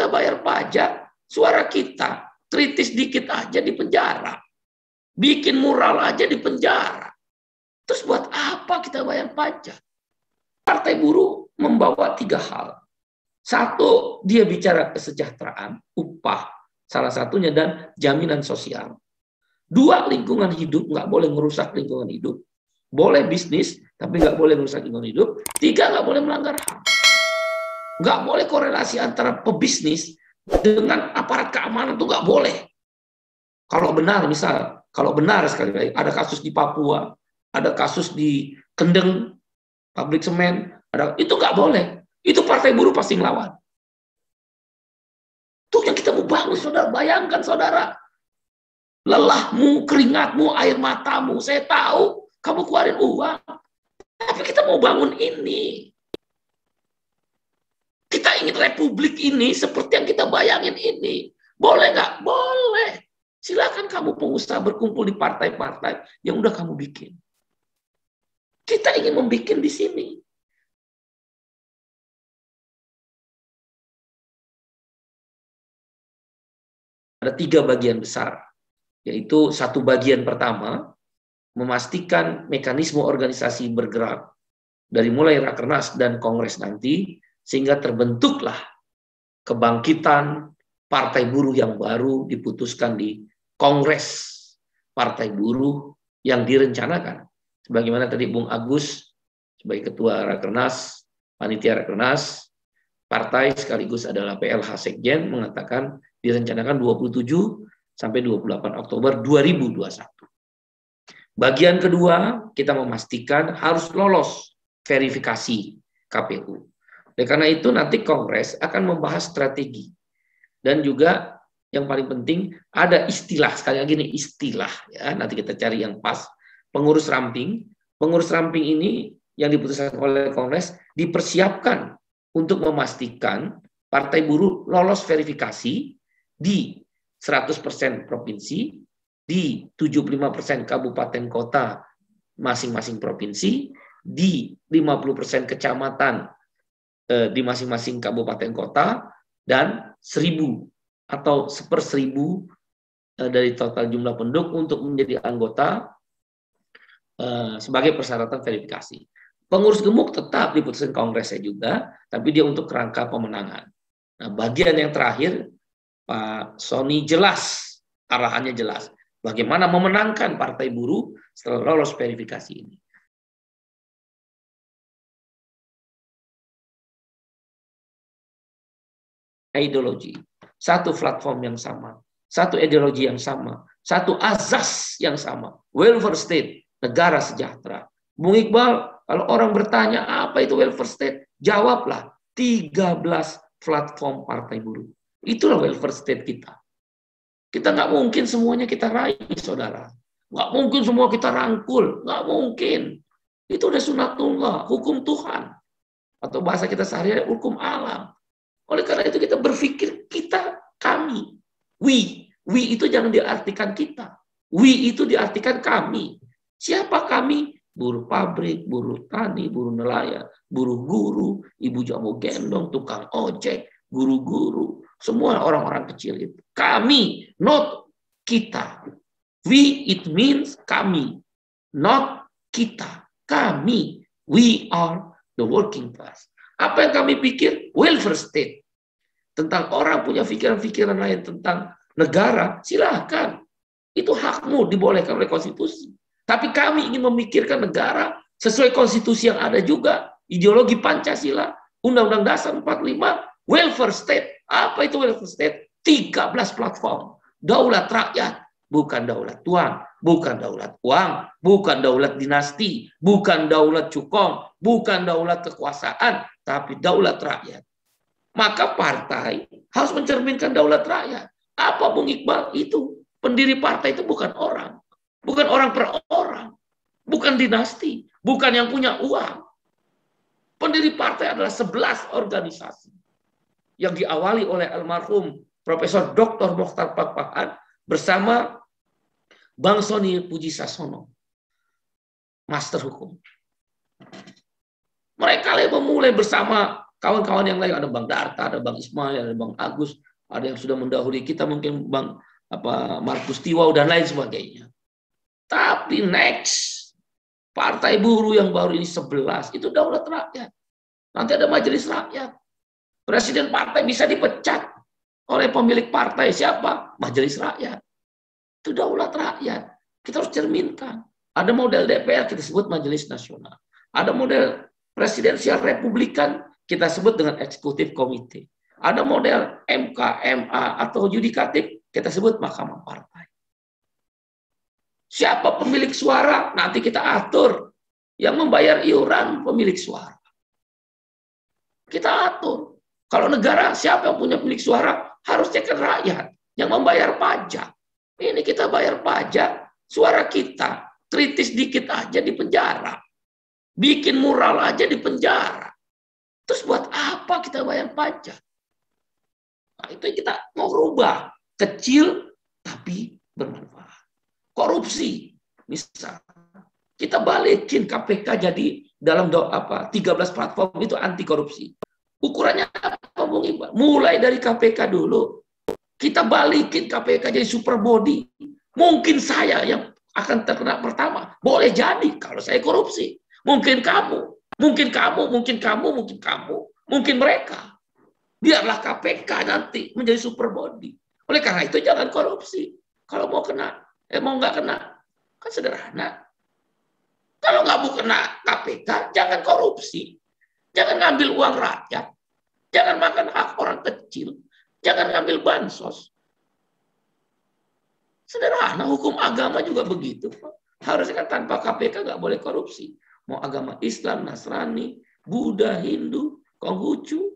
kita bayar pajak, suara kita kritis dikit aja di penjara. Bikin mural aja di penjara. Terus buat apa kita bayar pajak? Partai Buruh membawa 3 hal. 1, dia bicara kesejahteraan, upah, salah satunya, dan jaminan sosial. 2, lingkungan hidup, nggak boleh merusak lingkungan hidup. Boleh bisnis, tapi nggak boleh merusak lingkungan hidup. 3, nggak boleh melanggar HAM. Nggak boleh korelasi antara pebisnis dengan aparat keamanan, itu nggak boleh. Kalau benar, misal, kalau benar sekali lagi, ada kasus di Papua, ada kasus di Kendeng, pabrik semen, itu nggak boleh. Itu Partai Buruh pasti melawan. Itu yang kita mau bangun, saudara. Bayangkan, saudara. Lelahmu, keringatmu, air matamu. Saya tahu kamu keluarin uang. Tapi kita mau bangun ini. Kita ingin republik ini seperti yang kita bayangin ini. Boleh nggak? Boleh. Silakan kamu pengusaha berkumpul di partai-partai yang udah kamu bikin. Kita ingin membuat di sini. Ada 3 bagian besar, yaitu 1 bagian pertama, memastikan mekanisme organisasi bergerak dari mulai Rakernas dan Kongres nanti, sehingga terbentuklah kebangkitan Partai Buruh yang baru diputuskan di Kongres Partai Buruh yang direncanakan. Sebagaimana tadi Bung Agus sebagai Ketua Rakernas, Panitia Rakernas, partai sekaligus adalah PLH Sekjen mengatakan direncanakan 27 sampai 28 Oktober 2021. Bagian kedua, kita memastikan harus lolos verifikasi KPU. Oleh karena itu nanti Kongres akan membahas strategi. Dan juga yang paling penting ada istilah, sekali lagi ini istilah ya, nanti kita cari yang pas. Pengurus ramping. Pengurus ramping ini yang diputuskan oleh Kongres dipersiapkan untuk memastikan Partai Buruh lolos verifikasi di 100% provinsi, di 75% kabupaten kota masing-masing provinsi, di 50% kecamatan di masing-masing kabupaten kota, dan 1.000 atau 1/1000 dari total jumlah penduduk untuk menjadi anggota sebagai persyaratan verifikasi. Pengurus gemuk tetap diputuskan Kongresnya juga, tapi dia untuk kerangka pemenangan. Nah, bagian yang terakhir, Pak Sony jelas, arahannya jelas. Bagaimana memenangkan Partai Buruh setelah lolos verifikasi ini. Ideologi, satu platform yang sama, satu ideologi yang sama, satu azas yang sama, welfare state, negara sejahtera. Bung Iqbal, kalau orang bertanya apa itu welfare state, jawablah 13 platform Partai Buruh. Itulah welfare state kita. Kita nggak mungkin semuanya kita raih, saudara. Nggak mungkin semua kita rangkul, nggak mungkin. Itu udah sunatullah, hukum Tuhan. Atau bahasa kita sehari-hari, hukum alam. Oleh karena itu kita berpikir kita, kami. We itu jangan diartikan kita. We itu diartikan kami. Siapa kami? Buruh pabrik, buruh tani, buruh nelayan, buruh guru, ibu jamu gendong, tukang ojek, guru-guru, semua orang-orang kecil itu. Kami, not kita. We, it means kami, not kita. Kami, we are the working class. Apa yang kami pikir? Welfare state. Tentang orang punya pikiran-pikiran lain tentang negara, silahkan. Itu hakmu, dibolehkan oleh konstitusi. Tapi kami ingin memikirkan negara sesuai konstitusi yang ada juga. Ideologi Pancasila, Undang-Undang Dasar 45, welfare state. Apa itu welfare state? 13 platform. Daulat rakyat, bukan daulat tuan, bukan daulat uang, bukan daulat dinasti, bukan daulat cukong, bukan daulat kekuasaan, tapi daulat rakyat. Maka partai harus mencerminkan daulat rakyat. Apa Bung Iqbal? Itu pendiri partai itu bukan orang. Bukan orang per orang. Bukan dinasti. Bukan yang punya uang. Pendiri partai adalah 11 organisasi. Yang diawali oleh almarhum Profesor Dr. Mokhtar Pakpahan bersama Bang Sony Pujisasono. Master hukum. Mereka memulai bersama kawan-kawan yang lain, ada Bang Darta, ada Bang Ismail, ada Bang Agus, ada yang sudah mendahului kita, mungkin Bang Markus Tiwau dan lain sebagainya. Tapi next, Partai Buruh yang baru ini 11, itu daulat rakyat. Nanti ada majelis rakyat. Presiden partai bisa dipecat oleh pemilik partai. Siapa? Majelis rakyat. Itu daulat rakyat. Kita harus cerminkan. Ada model DPR, kita sebut majelis nasional. Ada model presidensial republikan, kita sebut dengan eksekutif komite. Ada model MK, MA, atau yudikatif, kita sebut mahkamah partai. Siapa pemilik suara? Nanti kita atur. Yang membayar iuran pemilik suara. Kita atur. Kalau negara, siapa yang punya pemilik suara? Harusnya kan rakyat yang membayar pajak. Ini kita bayar pajak, suara kita kritis dikit aja di penjara. Bikin mural aja di penjara. Terus buat apa kita bayar pajak? Nah, itu yang kita mau rubah. Kecil tapi bermanfaat. Korupsi, misal. Kita balikin KPK jadi dalam 13 platform itu anti korupsi. Ukurannya apa, Bung Iqbal? Mulai dari KPK dulu. Kita balikin KPK jadi super body. Mungkin saya yang akan terkena pertama. Boleh jadi kalau saya korupsi. Mungkin kamu, mungkin kamu, mungkin kamu, mungkin kamu, mungkin mereka. Biarlah KPK nanti menjadi super body. Oleh karena itu jangan korupsi. Kalau mau kena, mau nggak kena, kan sederhana. Kalau nggak mau kena KPK, jangan korupsi. Jangan ngambil uang rakyat. Jangan makan hak orang kecil. Jangan ngambil bansos. Sederhana, hukum agama juga begitu. Harusnya kan tanpa KPK nggak boleh korupsi. Mau agama Islam, Nasrani, Buddha, Hindu, Konghucu.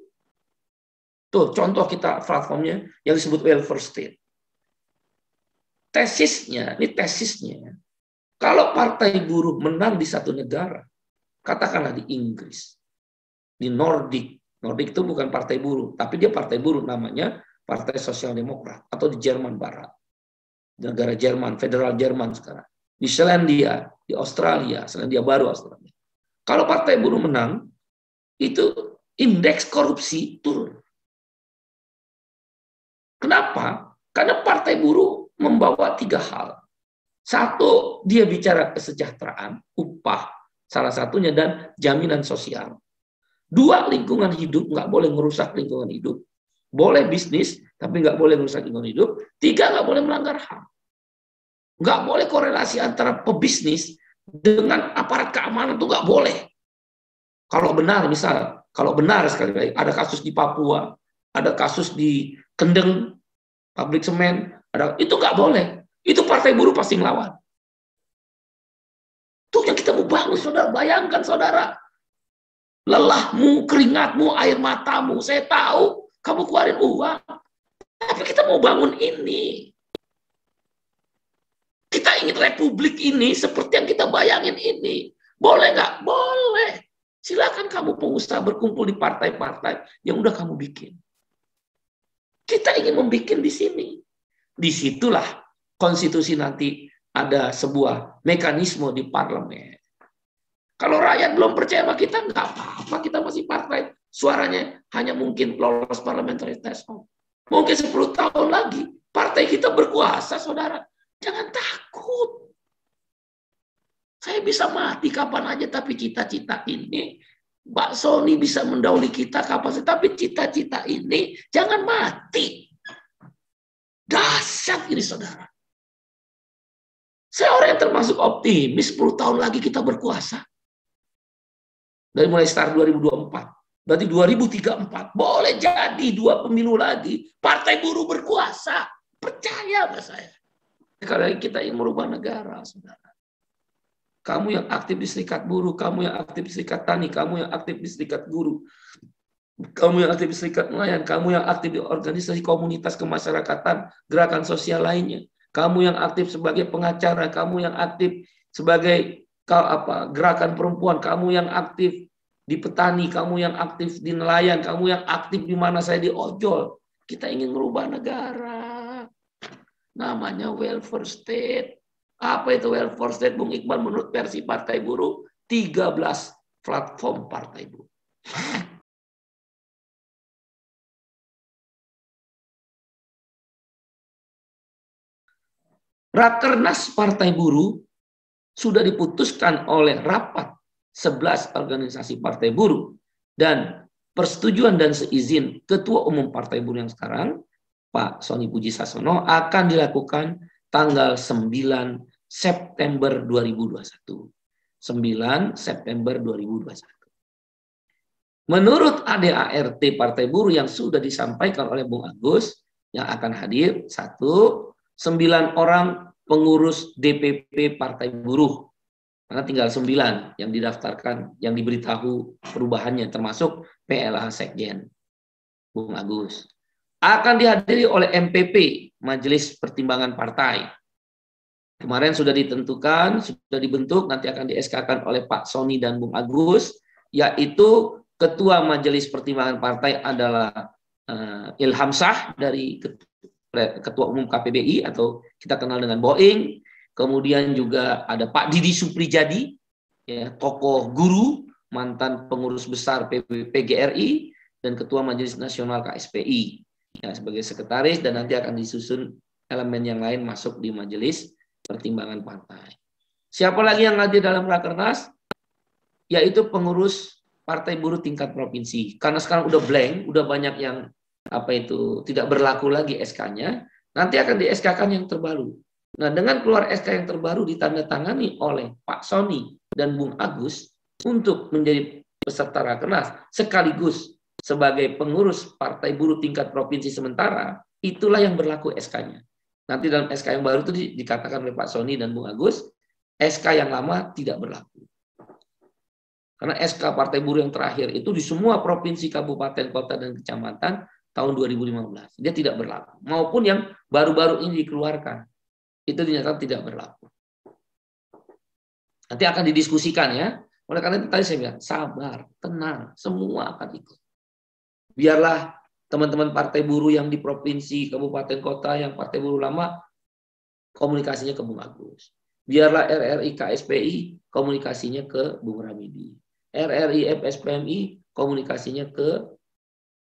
Tuh, contoh kita platformnya yang disebut welfare state. Tesisnya, ini tesisnya. Kalau partai buruh menang di satu negara, katakanlah di Inggris, di Nordik itu bukan partai buruh, tapi dia partai buruh namanya Partai Sosial Demokrat, atau di Jerman Barat, negara Jerman, federal Jerman sekarang, di Selandia, di Australia, Selandia Baru Australia. Kalau partai buruh menang, itu indeks korupsi turun. Kenapa? Karena partai buruh membawa 3 hal. Satu, dia bicara kesejahteraan, upah, salah satunya, dan jaminan sosial. 2, lingkungan hidup, nggak boleh merusak lingkungan hidup. Boleh bisnis, tapi nggak boleh merusak lingkungan hidup. 3, nggak boleh melanggar HAM. Nggak boleh korelasi antara pebisnis dengan aparat keamanan, itu nggak boleh. Kalau benar, misal, kalau benar sekali lagi, ada kasus di Papua, ada kasus di Kendeng, pabrik semen, itu nggak boleh. Itu partai buruh pasti ngelawan. Itu yang kita mau bangun, saudara. Bayangkan, saudara. Lelahmu, keringatmu, air matamu. Saya tahu kamu keluarin uang. Tapi kita mau bangun ini. Kita ingin republik ini seperti yang kita bayangin ini. Boleh nggak? Boleh. Silakan kamu pengusaha berkumpul di partai-partai yang udah kamu bikin. Kita ingin membuat di sini. Disitulah konstitusi nanti ada sebuah mekanisme di parlemen. Kalau rakyat belum percaya sama kita, nggak apa-apa, kita masih partai. Suaranya hanya mungkin lolos parliamentary threshold. Mungkin 10 tahun lagi, partai kita berkuasa, saudara. Jangan takut. Saya bisa mati kapan aja, tapi cita-cita ini, Mbak Sony bisa mendahului kita kapan saja, tapi cita-cita ini jangan mati. Dahsyat ini, saudara. Saya orang yang termasuk optimis 10 tahun lagi kita berkuasa. Dari mulai start 2024. Berarti 2034. Boleh jadi 2 pemilu lagi. Partai buruh berkuasa. Percaya sama saya. Karena kita ingin merubah negara, saudara. Kamu yang aktif di serikat buruh, kamu yang aktif di serikat tani, kamu yang aktif di serikat guru, kamu yang aktif di serikat nelayan, kamu yang aktif di organisasi komunitas kemasyarakatan, gerakan sosial lainnya. Kamu yang aktif sebagai pengacara, kamu yang aktif sebagai gerakan perempuan, kamu yang aktif di petani, kamu yang aktif di nelayan, kamu yang aktif di mana saya di ojol. Kita ingin merubah negara. Namanya welfare state. Apa itu welfare state, Bung Iqbal, menurut versi Partai Buruh? 13 platform Partai Buruh. Rakernas Partai Buruh sudah diputuskan oleh rapat 11 organisasi Partai Buruh dan persetujuan dan seizin Ketua Umum Partai Buruh yang sekarang, Pak Sony Puji Sasono, akan dilakukan tanggal 9 September 2021. 9 September 2021. Menurut ADART Partai Buruh yang sudah disampaikan oleh Bung Agus, yang akan hadir, 9 orang pengurus DPP Partai Buruh. Karena tinggal 9 yang didaftarkan, yang diberitahu perubahannya, termasuk PLH Sekjen, Bung Agus. Akan dihadiri oleh MPP, Majelis Pertimbangan Partai. Kemarin sudah ditentukan, sudah dibentuk, nanti akan di-SK-kan oleh Pak Sony dan Bung Agus, yaitu Ketua Majelis Pertimbangan Partai adalah Ilham Shah dari Ketua Umum KPBI atau kita kenal dengan Boeing. Kemudian juga ada Pak Didi Suprijadi, ya, tokoh guru, mantan pengurus besar PGRI dan Ketua Majelis Nasional KSPI, ya, sebagai sekretaris, dan nanti akan disusun elemen yang lain masuk di Majelis Pertimbangan Partai. Siapa lagi yang hadir dalam Rakernas? Yaitu pengurus Partai Buruh tingkat provinsi. Karena sekarang udah blank, udah banyak yang tidak berlaku lagi SK-nya, nanti akan di SK-kan yang terbaru. Nah, dengan keluar SK yang terbaru ditandatangani oleh Pak Sony dan Bung Agus untuk menjadi peserta Rakernas sekaligus sebagai pengurus Partai Buruh tingkat provinsi sementara, itulah yang berlaku SK-nya. Nanti dalam SK yang baru itu dikatakan oleh Pak Sony dan Bung Agus, SK yang lama tidak berlaku. Karena SK Partai Buruh yang terakhir itu di semua provinsi, kabupaten, kota, dan kecamatan tahun 2015. Dia tidak berlaku. Maupun yang baru-baru ini dikeluarkan, itu dinyatakan tidak berlaku. Nanti akan didiskusikan, ya. Oleh karena itu tadi saya bilang, sabar, tenang, semua akan ikut. Biarlah teman-teman Partai Buruh yang di provinsi, kabupaten, kota, yang Partai Buruh lama, komunikasinya ke Bung Agus. Biarlah RRI KSPI, komunikasinya ke Bung Ramidi. RRI FSPMI, komunikasinya ke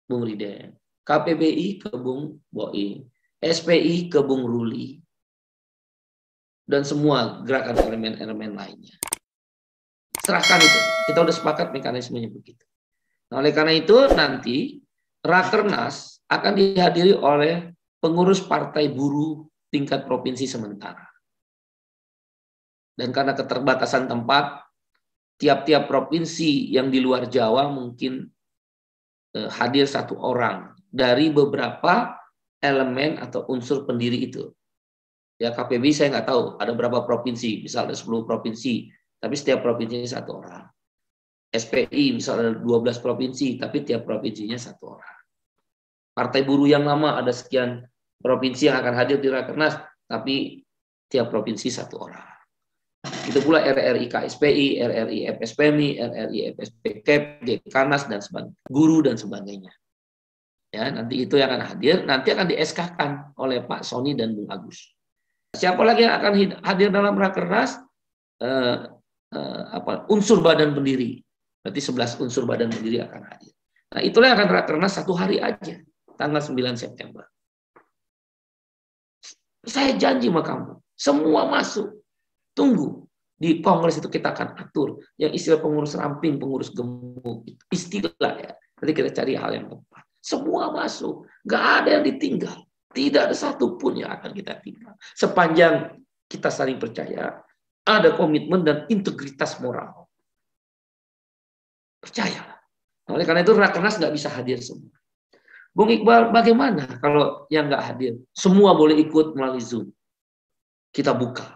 Bung Riden. KPBI ke Bung Boeing. SPI ke Bung Ruli. Dan semua gerakan elemen-elemen lainnya. Serahkan itu. Kita udah sepakat mekanismenya begitu. Nah, oleh karena itu nanti Rakernas akan dihadiri oleh pengurus Partai Buruh tingkat provinsi sementara. Dan karena keterbatasan tempat, tiap-tiap provinsi yang di luar Jawa mungkin hadir 1 orang dari beberapa elemen atau unsur pendiri itu. Ya, KPBI saya nggak tahu ada berapa provinsi, misalnya 10 provinsi, tapi setiap provinsinya 1 orang. SPI misalnya 12 provinsi, tapi tiap provinsinya 1 orang. Partai Buruh yang lama ada sekian provinsi yang akan hadir di Rakernas, tapi tiap provinsi 1 orang. Itu pula RRI KSPI, RRI FSPMI, RRI FSPKEP, Dekanas, dan sebagainya, guru dan sebagainya. Ya, nanti itu yang akan hadir, nanti akan di-SK-kan oleh Pak Sony dan Bung Agus. Siapa lagi yang akan hadir dalam Rakernas? Unsur badan pendiri. Berarti 11 unsur badan pendiri akan hadir. Nah, itulah yang akan Rakernas 1 hari aja, tanggal 9 September. Saya janji sama kamu, semua masuk. Tunggu. Di kongres itu kita akan atur. Yang istilah pengurus ramping, pengurus gemuk. Istilah, ya. Nanti kita cari hal yang tepat. Semua masuk. Nggak ada yang ditinggal. Tidak ada satupun yang akan kita tinggal. Sepanjang kita saling percaya, ada komitmen dan integritas moral. Percayalah. Oleh karena itu Rakernas nggak bisa hadir semua. Bung Iqbal, bagaimana kalau yang nggak hadir? Semua boleh ikut melalui Zoom. Kita buka.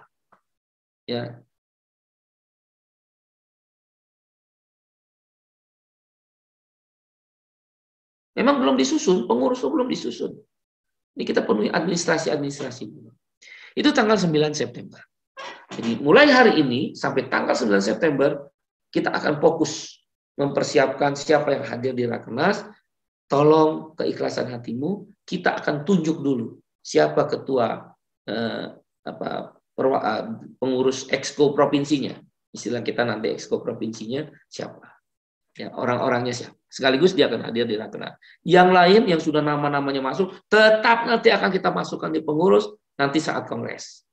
Ya. Memang belum disusun, pengurus itu belum disusun. Ini kita penuhi administrasi dulu. Itu tanggal 9 September. Jadi mulai hari ini sampai tanggal 9 September kita akan fokus mempersiapkan siapa yang hadir di Rakernas. Tolong keikhlasan hatimu, kita akan tunjuk dulu siapa ketua pengurus exco provinsinya. Istilah kita nanti exco provinsinya siapa. Ya, orang-orangnya siapa. Sekaligus dia akan hadir di Rakernas. Yang lain yang sudah nama-namanya masuk, tetap nanti akan kita masukkan di pengurus nanti saat kongres.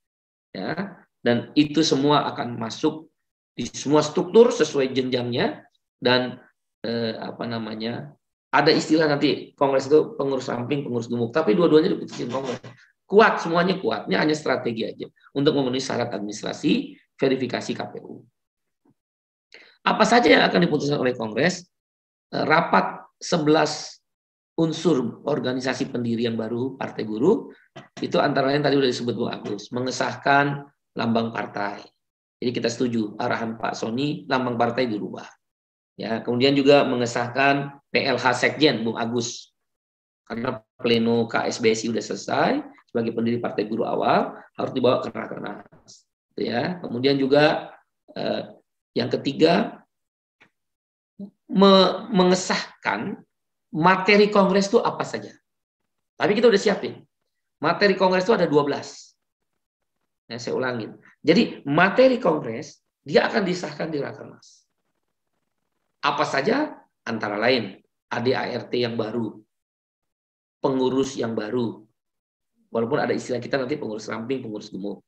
Ya, dan itu semua akan masuk di semua struktur sesuai jenjangnya dan ada istilah nanti kongres itu pengurus ramping, pengurus gemuk, tapi dua-duanya diputusin kongres. Kuat, semuanya kuat. Ini hanya strategi aja untuk memenuhi syarat administrasi verifikasi KPU. Apa saja yang akan diputuskan oleh kongres? Rapat 11 unsur organisasi pendiri yang baru Partai Buruh, itu antara lain tadi sudah disebut Bu Agus, mengesahkan lambang partai. Jadi kita setuju arahan Pak Sony, lambang partai dirubah. Ya, kemudian juga mengesahkan PLH Sekjen Bung Agus. Karena pleno KSBSI sudah selesai, sebagai pendiri Partai Buruh awal harus dibawa ke Rakernas. Ya, kemudian juga yang ketiga mengesahkan materi kongres itu apa saja. Tapi kita udah siapin. Materi kongres itu ada 12. Ya, saya ulangin. Jadi materi kongres dia akan disahkan di Rakernas. Apa saja? Antara lain ADART yang baru, pengurus yang baru. Walaupun ada istilah kita nanti pengurus ramping, pengurus gemuk.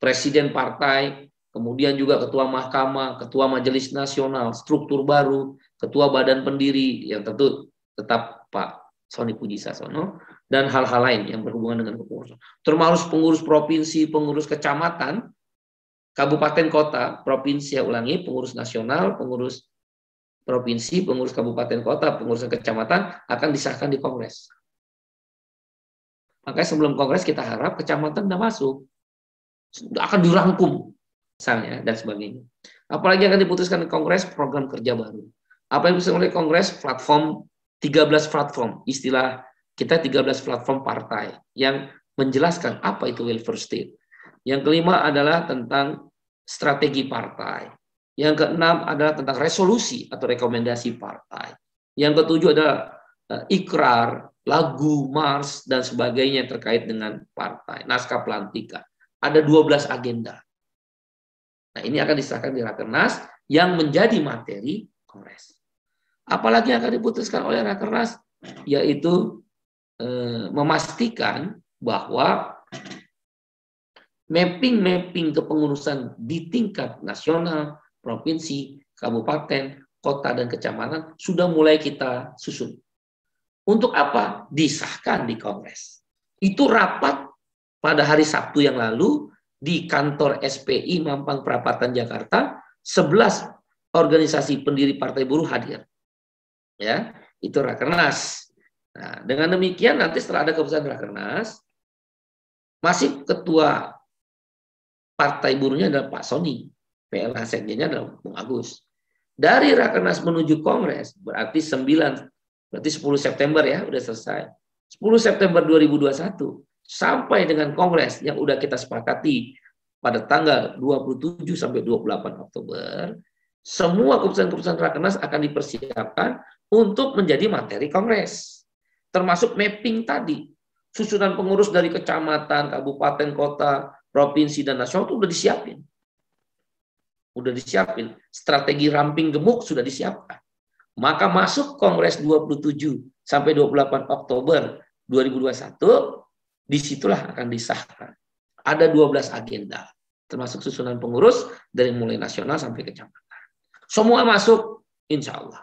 Presiden partai, kemudian juga ketua mahkamah, ketua majelis nasional, struktur baru, ketua badan pendiri yang tentu tetap Pak Sony Pujisasono, dan hal-hal lain yang berhubungan dengan kepengurusan. Termasuk pengurus provinsi, pengurus kecamatan, kabupaten kota, provinsi, saya ulangi, pengurus nasional, pengurus provinsi, pengurus kabupaten kota, pengurus kecamatan akan disahkan di kongres. Makanya sebelum kongres kita harap kecamatan sudah masuk, akan dirangkum misalnya dan sebagainya. Apalagi akan diputuskan di kongres program kerja baru. Apa yang diputuskan oleh kongres? Platform 13 platform, istilah kita 13 platform partai yang menjelaskan apa itu welfare state. Yang kelima adalah tentang strategi partai. Yang keenam adalah tentang resolusi atau rekomendasi partai. Yang ketujuh adalah ikrar, lagu, mars, dan sebagainya terkait dengan partai. Naskah pelantikan. Ada 12 agenda. Nah, ini akan disahkan di Rakernas yang menjadi materi kongres. Apalagi yang akan diputuskan oleh Rakernas, yaitu memastikan bahwa mapping kepengurusan di tingkat nasional, provinsi, kabupaten, kota, dan kecamatan sudah mulai kita susun. Untuk apa? Disahkan di kongres. Itu rapat pada hari Sabtu yang lalu di kantor SPI Mampang Perapatan Jakarta, 11 organisasi pendiri Partai Buruh hadir. Ya, itu Rakernas. Nah, dengan demikian nanti setelah ada keputusan Rakernas, masih ketua Partai Buruhnya adalah Pak Sony, PLH Sekjennya adalah Bung Agus. Dari Rakernas menuju Kongres berarti 10 September ya, udah selesai. 10 September 2021 sampai dengan Kongres yang udah kita sepakati pada tanggal 27 sampai 28 Oktober, semua keputusan-keputusan Rakernas akan dipersiapkan untuk menjadi materi Kongres. Termasuk mapping tadi. Susunan pengurus dari kecamatan, kabupaten, kota, provinsi, dan nasional itu udah disiapin. Udah disiapin. Strategi ramping gemuk sudah disiapkan. Maka masuk Kongres 27 sampai 28 Oktober 2021, disitulah akan disahkan. Ada 12 agenda. Termasuk susunan pengurus dari mulai nasional sampai kecamatan. Semua masuk, insya Allah.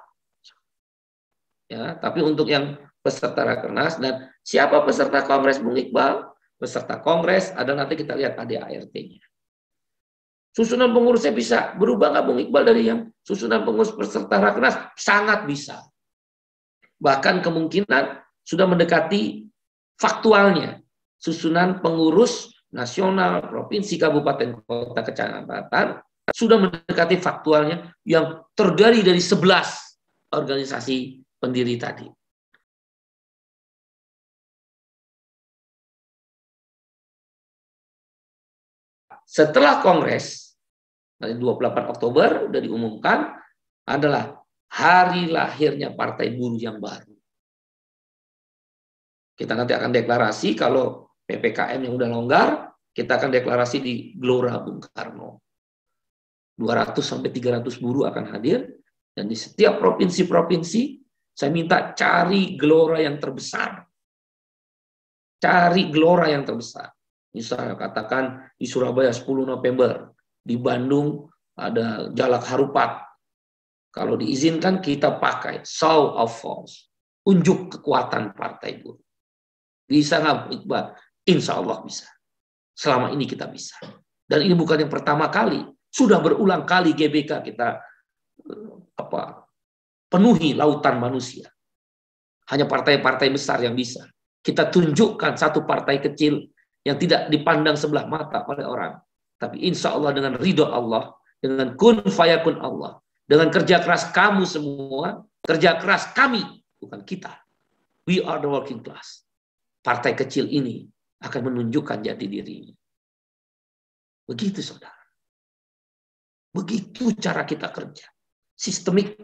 Ya, tapi untuk yang peserta Rakernas dan siapa peserta Kongres Bung Iqbal? Peserta Kongres ada nanti kita lihat ADART-nya. Susunan pengurusnya bisa berubah nggak Bung Iqbal dari yang susunan pengurus peserta Rakernas? Sangat bisa. Bahkan kemungkinan sudah mendekati faktualnya. Susunan pengurus nasional, provinsi, kabupaten, kota, kecamatan sudah mendekati faktualnya yang terdiri dari 11 organisasi pendiri tadi. Setelah Kongres, dari 28 Oktober sudah diumumkan, adalah hari lahirnya Partai Buruh yang baru. Kita nanti akan deklarasi kalau PPKM yang udah longgar, kita akan deklarasi di Gelora Bung Karno. 200 sampai 300 buruh akan hadir, dan di setiap provinsi-provinsi saya minta cari gelora yang terbesar. Cari gelora yang terbesar. Misalnya katakan di Surabaya 10 November, di Bandung ada Jalak Harupat. Kalau diizinkan kita pakai show of force, unjuk kekuatan partai buruh. Bisa nggak Iqbal? Insya Allah bisa. Selama ini kita bisa. Dan ini bukan yang pertama kali. Sudah berulang kali GBK kita penuhi lautan manusia. Hanya partai-partai besar yang bisa. Kita tunjukkan satu partai kecil yang tidak dipandang sebelah mata oleh orang. Tapi insya Allah dengan ridho Allah, dengan kun fayakun Allah, dengan kerja keras kamu semua, kerja keras kami, bukan kita. We are the working class. Partai kecil ini akan menunjukkan jati dirinya. Begitu saudara. Begitu cara kita kerja. Sistemik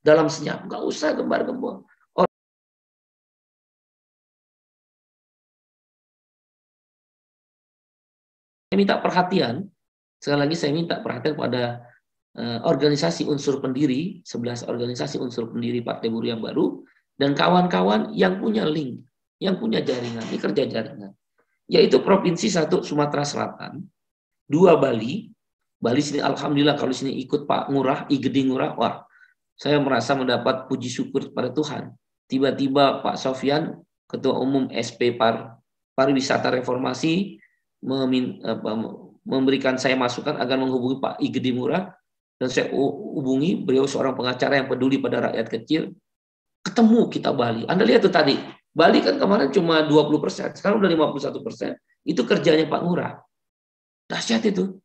dalam senyap. Nggak usah gembar-gembor. Saya minta perhatian, sekali lagi saya minta perhatian pada organisasi unsur pendiri, 11 organisasi unsur pendiri Partai Buruh yang baru, dan kawan-kawan yang punya link, yang punya jaringan, ini kerja jaringan. Yaitu Provinsi 1 Sumatera Selatan, 2 Bali, Bali sini alhamdulillah kalau sini ikut Pak Ngurah, Igede Ngurah, wah saya merasa mendapat puji syukur kepada Tuhan. Tiba-tiba Pak Sofyan, Ketua Umum SP Pariwisata Reformasi, memberikan saya masukan agar menghubungi Pak Igede Ngurah, dan saya hubungi beliau seorang pengacara yang peduli pada rakyat kecil. Ketemu kita Bali. Anda lihat tuh tadi, Bali kan kemarin cuma 20%, sekarang udah 51%. Itu kerjanya Pak Ngurah. Dahsyat itu.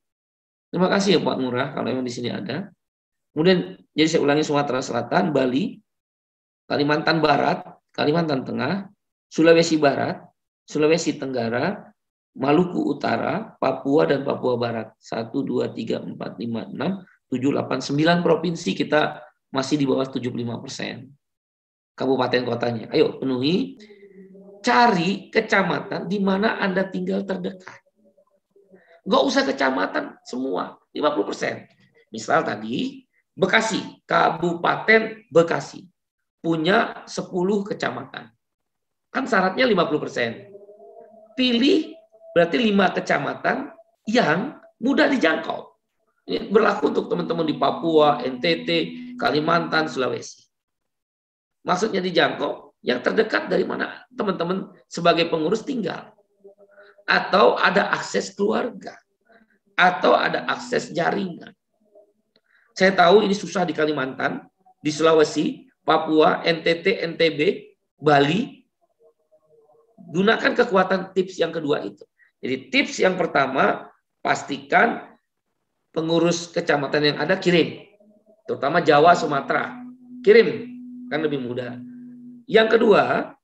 Terima kasih ya Pak Ngurah kalau yang di sini ada. Kemudian jadi saya ulangi, Sumatera Selatan, Bali, Kalimantan Barat, Kalimantan Tengah, Sulawesi Barat, Sulawesi Tenggara, Maluku Utara, Papua dan Papua Barat. 1, 2, 3, 4, 5, 6, 7, 8, 9 provinsi kita masih di bawah 75%. Kabupaten kotanya. Ayo penuhi. Cari kecamatan di mana Anda tinggal terdekat. Nggak usah kecamatan semua, 50%. Misal tadi, Bekasi, Kabupaten Bekasi. Punya 10 kecamatan. Kan syaratnya 50%. Pilih berarti 5 kecamatan yang mudah dijangkau. Ini berlaku untuk teman-teman di Papua, NTT, Kalimantan, Sulawesi. Maksudnya dijangkau yang terdekat dari mana teman-teman sebagai pengurus tinggal. Atau ada akses keluarga. Atau ada akses jaringan. Saya tahu ini susah di Kalimantan, di Sulawesi, Papua, NTT, NTB, Bali. Gunakan kekuatan tips yang kedua itu. Jadi tips yang pertama, pastikan pengurus kecamatan yang ada kirim. Terutama Jawa, Sumatera. Kirim, kan lebih mudah. Yang kedua,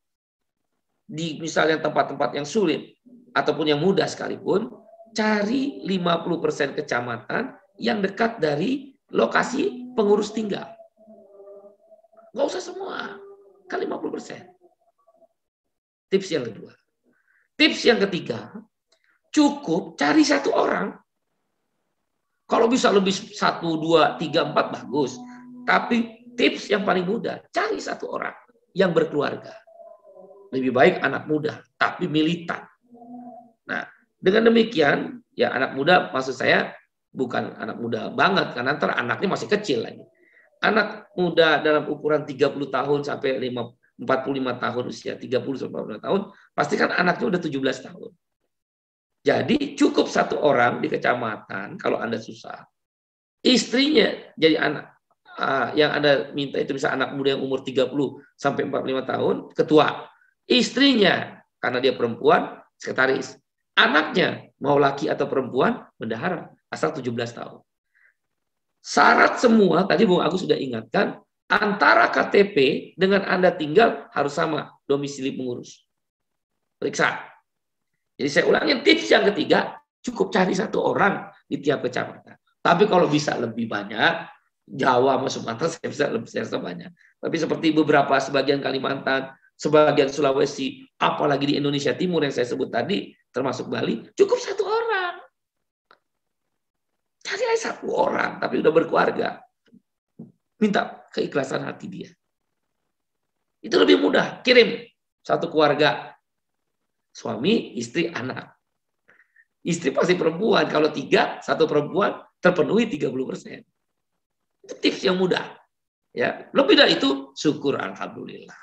di misalnya tempat-tempat yang sulit, ataupun yang mudah sekalipun, cari 50% kecamatan yang dekat dari lokasi pengurus tinggal. Nggak usah semua, kan 50%. Tips yang kedua. Tips yang ketiga, cukup cari 1 orang. Kalau bisa lebih 1, 2, 3, 4 bagus. Tapi tips yang paling mudah, cari 1 orang yang berkeluarga. Lebih baik anak muda, tapi militan. Nah, dengan demikian, ya anak muda maksud saya bukan anak muda banget, karena ntar anaknya masih kecil lagi. Anak muda dalam ukuran 30 tahun sampai 45 tahun usia, 30 sampai 40 tahun, pasti kan anaknya udah 17 tahun. Jadi cukup 1 orang di kecamatan kalau Anda susah. Istrinya jadi anak yang Anda minta itu bisa anak muda yang umur 30 sampai 45 tahun, ketua. Istrinya karena dia perempuan, sekretaris. Anaknya mau laki atau perempuan, bendahara asal 17 tahun. Syarat semua tadi Bung Agus sudah ingatkan, antara KTP dengan Anda tinggal harus sama domisili pengurus. Periksa. Jadi saya ulangi tips yang ketiga, cukup cari 1 orang di tiap kecamatan. Tapi kalau bisa lebih banyak, Jawa sama Sumatera saya bisa lebih banyak. Tapi seperti beberapa sebagian Kalimantan, sebagian Sulawesi, apalagi di Indonesia Timur yang saya sebut tadi, termasuk Bali, cukup 1 orang. Cari aja 1 orang, tapi udah berkeluarga. Minta keikhlasan hati dia. Itu lebih mudah. Kirim 1 keluarga. Suami, istri, anak. Istri pasti perempuan. Kalau 3, 1 perempuan, terpenuhi 30%. Itu tips yang mudah. Ya, lebih dari itu, syukur alhamdulillah.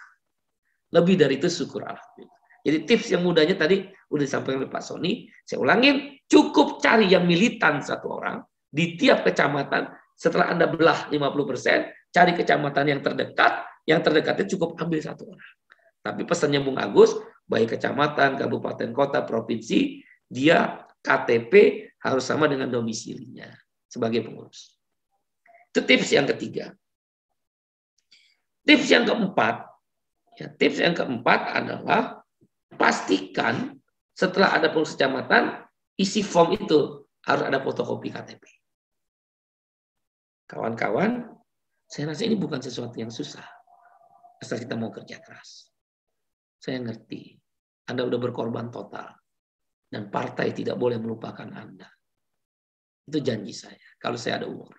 Lebih dari itu, syukur alhamdulillah. Jadi tips yang mudahnya tadi udah disampaikan oleh Pak Sony. Saya ulangin, cukup cari yang militan 1 orang di tiap kecamatan. Setelah Anda belah 50%, cari kecamatan yang terdekat. Yang terdekatnya cukup ambil 1 orang. Tapi pesannya Bung Agus, baik kecamatan, kabupaten, kota, provinsi, dia KTP harus sama dengan domisilinya sebagai pengurus. Itu tips yang ketiga. Tips yang keempat, tips yang keempat adalah pastikan setelah ada pengurus kecamatan, isi form itu harus ada fotokopi KTP. Kawan-kawan, saya rasa ini bukan sesuatu yang susah. Asal kita mau kerja keras. Saya ngerti, Anda udah berkorban total. Dan partai tidak boleh melupakan Anda. Itu janji saya, kalau saya ada umur.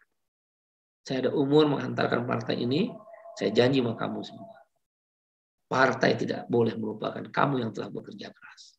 Saya ada umur menghantarkan partai ini, saya janji sama kamu semua. Partai tidak boleh melupakan kamu yang telah bekerja keras.